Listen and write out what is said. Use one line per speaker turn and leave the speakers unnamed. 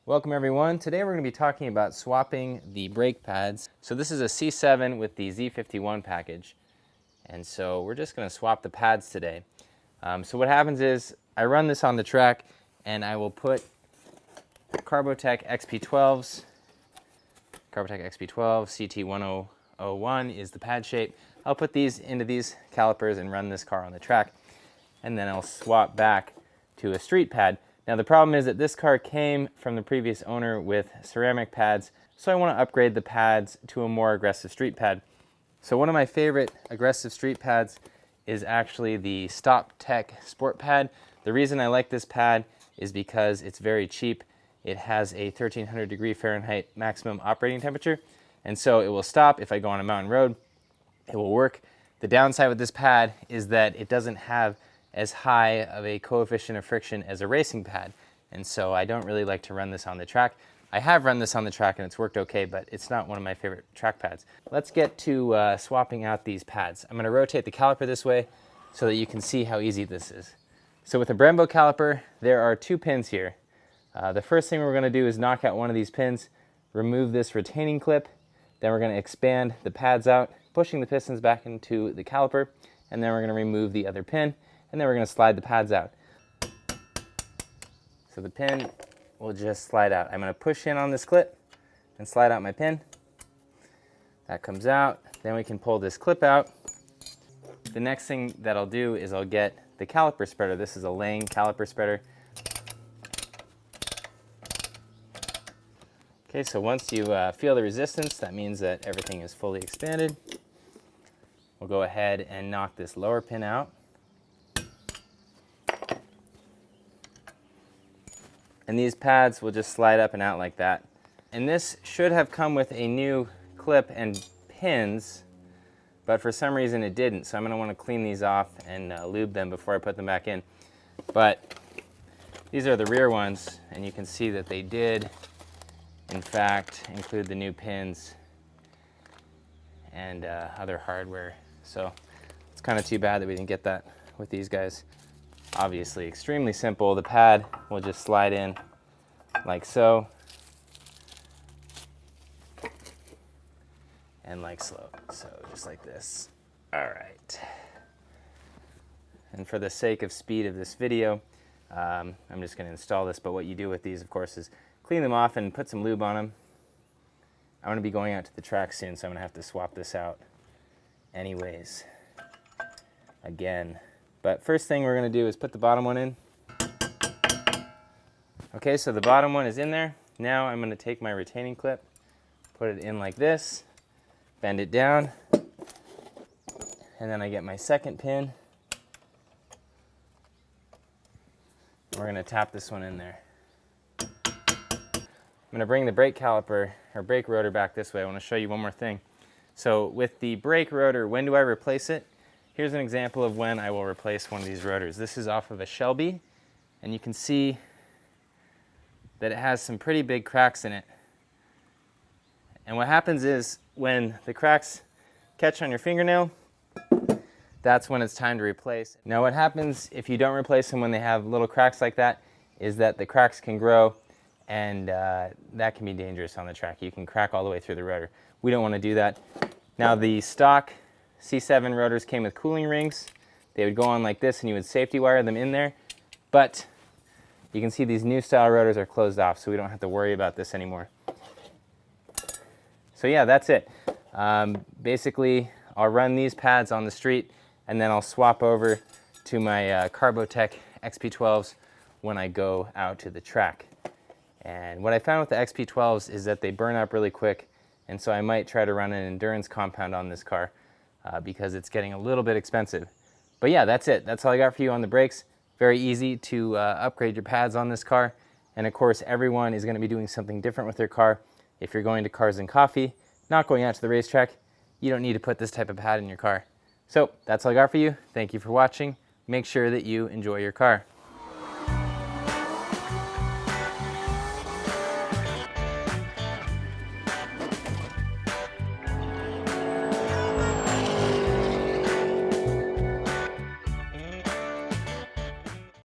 Welcome everyone. Today we're going to be talking about swapping the brake pads. So this is a C7 with the Z51 package. And so we're just going to swap the pads today. So what happens is I run this on the track and I will put Carbotech XP12s, Carbotech XP12, CT1001 is the pad shape. I'll put these into these calipers and run this car on the track. And then I'll swap back to a street pad. Now the problem is that this car came from the previous owner with ceramic pads, so I want to upgrade the pads to a more aggressive street pad. So one of my favorite aggressive street pads is actually the Stop Tech Sport Pad. The reason I like this pad is because it's very cheap. It has a 1300 degree Fahrenheit maximum operating temperature, and so it will stop if I go on a mountain road. It will work. The downside with this pad is that it doesn't have as high of a coefficient of friction as a racing pad, and so I don't really like to run this on the track. I have run this on the track and it's worked okay, but it's not one of my favorite track pads. Let's get to swapping out these pads. I'm going to rotate the caliper this way so that you can see how easy this is. So with a Brembo caliper, there are two pins here. The first thing we're going to do is knock out one of these pins, remove this retaining clip, then we're going to expand the pads out, pushing the pistons back into the caliper, and then we're going to remove the other pin, and then we're going to slide the pads out. So the pin will just slide out. I'm going to push in on this clip and slide out my pin. That comes out. Then we can pull this clip out. The next thing that I'll do is I'll get the caliper spreader. This is a Lang caliper spreader. Okay, so once you feel the resistance, that means that everything is fully expanded. We'll go ahead and knock this lower pin out. And these pads will just slide up and out like that. And this should have come with a new clip and pins, but for some reason it didn't. So I'm going to want to clean these off and lube them before I put them back in. But these are the rear ones, and you can see that they did, in fact, include the new pins and other hardware. So it's kind of too bad that we didn't get that with these guys. Obviously extremely simple. The pad will just slide in like so and like so. So just like this. All right. And for the sake of speed of this video, I'm just going to install this. But what you do with these, of course, is clean them off and put some lube on them. I'm going to be going out to the track soon, so I'm going to have to swap this out anyways again. But first thing we're going to do is put the bottom one in. Okay, so the bottom one is in there. Now I'm going to take my retaining clip, put it in like this, bend it down, and then I get my second pin. We're going to tap this one in there. I'm going to bring the brake caliper, or brake rotor, back this way. I want to show you one more thing. So with the brake rotor, when do I replace it? Here's an example of when I will replace one of these rotors. This is off of a Shelby, and you can see that it has some pretty big cracks in it. And what happens is when the cracks catch on your fingernail, that's when it's time to replace. Now what happens if you don't replace them when they have little cracks like that is that the cracks can grow, and that can be dangerous on the track. You can crack all the way through the rotor. We don't want to do that. Now the stock C7 rotors came with cooling rings. They would go on like this and you would safety wire them in there, but you can see these new style rotors are closed off, so we don't have to worry about this anymore. So yeah, that's it. Basically, I'll run these pads on the street and then I'll swap over to my Carbotech XP12s when I go out to the track. And what I found with the XP12s is that they burn up really quick, and so I might try to run an endurance compound on this car. Because it's getting a little bit expensive. But yeah, that's it. That's all I got for you on the brakes. Very easy to upgrade your pads on this car. And of course, everyone is going to be doing something different with their car. If you're going to Cars and Coffee, not going out to the racetrack, you don't need to put this type of pad in your car. So that's all I got for you. Thank you for watching. Make sure that you enjoy your car.